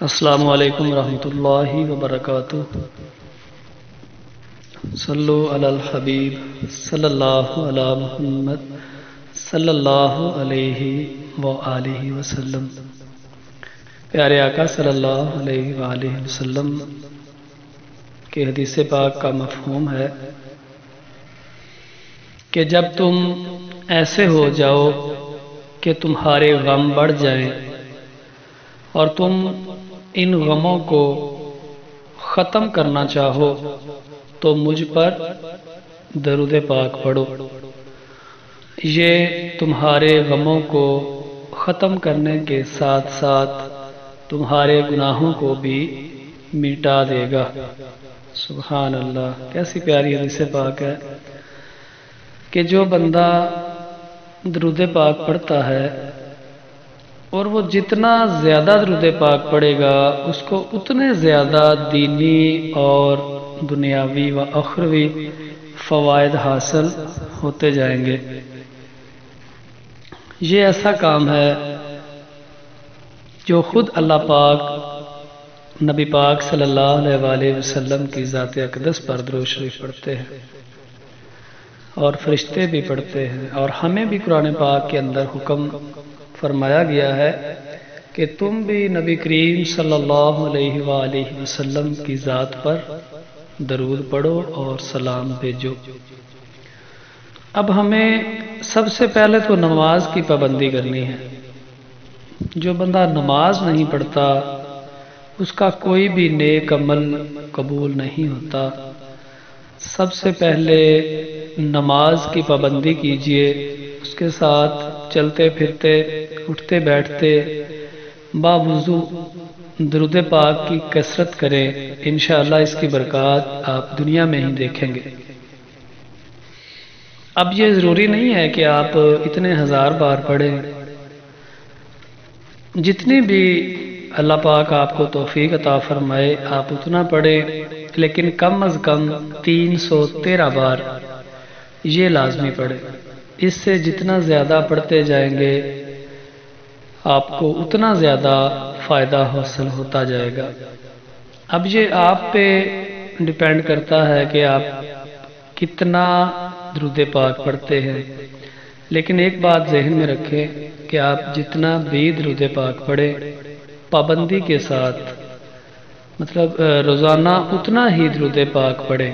السلام علیکم ورحمۃ اللہ وبرکاتہ۔ صلو علی الحبیب صلی اللہ علی محمد صلی اللہ علیہ وآلہ وسلم۔ پیارے آقا صلی اللہ علیہ وآلہ وسلم کے حدیث پاک کا مفہوم ہے کہ جب تم ایسے ہو جاؤ کہ تمہارے غم بڑھ جائیں اور تم ان غموں کو ختم کرنا چاہو تو مجھ پر درود پاک پڑھو۔ یہ تمہارے غموں کو ختم کرنے کے ساتھ ساتھ تمہارے گناہوں کو بھی مٹا دے گا۔ سبحان اللہ، کیسی پیاری حدیث پاک ہے کہ جو بندہ درود پاک پڑھتا ہے اور وہ جتنا زیادہ درود پاک پڑھے گا اس کو اتنے زیادہ دینی اور دنیاوی و اخروی فوائد حاصل ہوتے جائیں گے۔ یہ ایسا کام ہے جو خود اللہ پاک نبی پاک صلی اللہ علیہ وآلہ وسلم کی ذات اقدس پر درود شریف پڑھتے ہیں اور فرشتے بھی پڑھتے ہیں، اور ہمیں بھی قرآن پاک کے اندر حکم فرمایا گیا ہے کہ تم بھی نبی کریم صلی اللہ علیہ وآلہ وسلم کی ذات پر درود پڑھو اور سلام بھیجو۔ اب ہمیں سب سے پہلے تو نماز کی پابندی کرنی ہے۔ جو بندہ نماز نہیں پڑھتا اس کا کوئی بھی نیک عمل قبول نہیں ہوتا۔ سب سے پہلے نماز کی پابندی کیجئے، اس کے ساتھ چلتے پھرتے اٹھتے بیٹھتے باوضو درود پاک کی کثرت کریں، انشاءاللہ اس کی برکات آپ دنیا میں ہی دیکھیں گے۔ اب یہ ضروری نہیں ہے کہ آپ اتنے ہزار بار پڑھیں، جتنی بھی اللہ پاک آپ کو توفیق عطا فرمائے آپ اتنا پڑھیں، لیکن کم از کم 313 بار یہ لازمی پڑھیں۔ اس سے جتنا زیادہ پڑھتے جائیں گے آپ کو اتنا زیادہ فائدہ حاصل ہوتا جائے گا۔ اب یہ آپ پہ ڈیپینڈ کرتا ہے کہ آپ کتنا درود پاک پڑھتے ہیں، لیکن ایک بات ذہن میں رکھیں کہ آپ جتنا بھی درود پاک پڑھیں پابندی کے ساتھ، مطلب روزانہ اتنا ہی درود پاک پڑھیں۔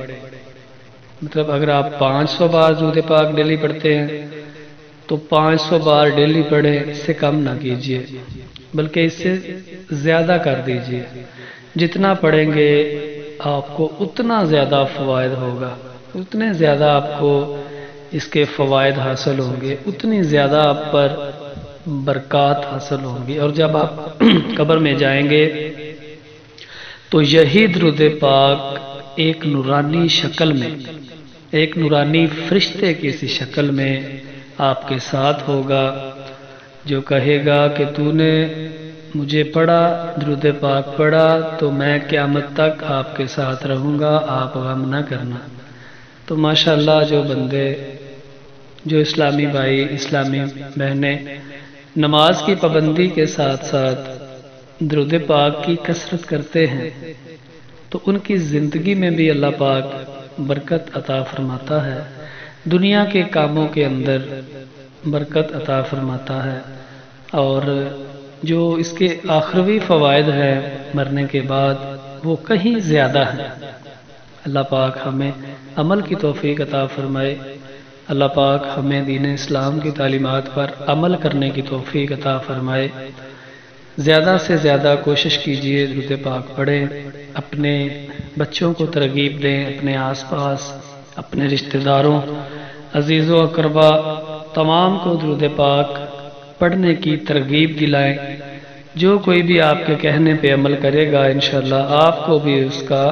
مطلب اگر آپ 500 بار درود پاک ڈیلی پڑھتے ہیں تو 500 بار ڈیلی پڑھیں، اس سے کم نہ کیجیے بلکہ اس سے زیادہ کر دیجیے۔ جتنا پڑھیں گے آپ کو اتنا زیادہ فوائد ہوگا، اتنے زیادہ آپ کو اس کے فوائد حاصل ہوں گے، اتنی زیادہ آپ پر برکات حاصل ہوں گی، اور جب آپ قبر میں جائیں گے تو یہی درود پاک ایک نورانی شکل میں، ایک نورانی فرشتے کی سی شکل میں آپ کے ساتھ ہوگا، جو کہے گا کہ تو نے مجھے پڑھا، درود پاک پڑھا تو میں قیامت تک آپ کے ساتھ رہوں گا، آپ غم نہ کرنا۔ تو ماشاءاللہ جو بندے، جو اسلامی بھائی، اسلامی بہنیں نماز کی پابندی کے ساتھ ساتھ درود پاک کی کثرت کرتے ہیں تو ان کی زندگی میں بھی اللہ پاک برکت عطا فرماتا ہے، دنیا کے کاموں کے اندر برکت عطا فرماتا ہے، اور جو اس کے آخروی فوائد ہیں مرنے کے بعد وہ کہیں زیادہ ہیں۔ اللہ پاک ہمیں عمل کی توفیق عطا فرمائے، اللہ پاک ہمیں دین اسلام کی تعلیمات پر عمل کرنے کی توفیق عطا فرمائے۔ زیادہ سے زیادہ کوشش کیجئے درود پاک پڑھیں، اپنے بچوں کو ترغیب دیں، اپنے آس پاس اپنے رشتہ داروں، عزیز و اقربا تمام کو درود پاک پڑھنے کی ترغیب دلائیں۔ جو کوئی بھی آپ کے کہنے پہ عمل کرے گا انشاءاللہ آپ کو بھی اس کا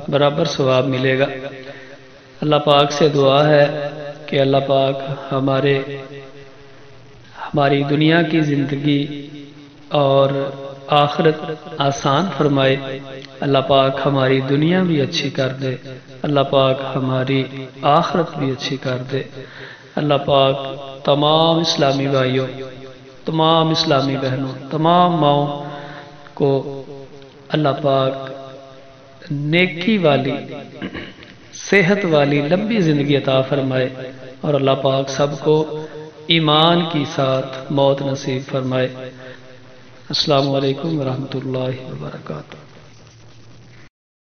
برابر ثواب ملے گا۔ اللہ پاک سے دعا ہے کہ اللہ پاک ہماری دنیا کی زندگی اور آخرت آسان فرمائے، اللہ پاک ہماری دنیا بھی اچھی کر دے، اللہ پاک ہماری آخرت بھی اچھی کر دے۔ اللہ پاک تمام اسلامی بھائیوں، تمام اسلامی بہنوں، تمام ماؤں کو اللہ پاک نیکی والی صحت والی لمبی زندگی عطا فرمائے اور اللہ پاک سب کو ایمان کی ساتھ موت نصیب فرمائے۔ السلام علیکم ورحمۃ اللہ وبرکاتہ۔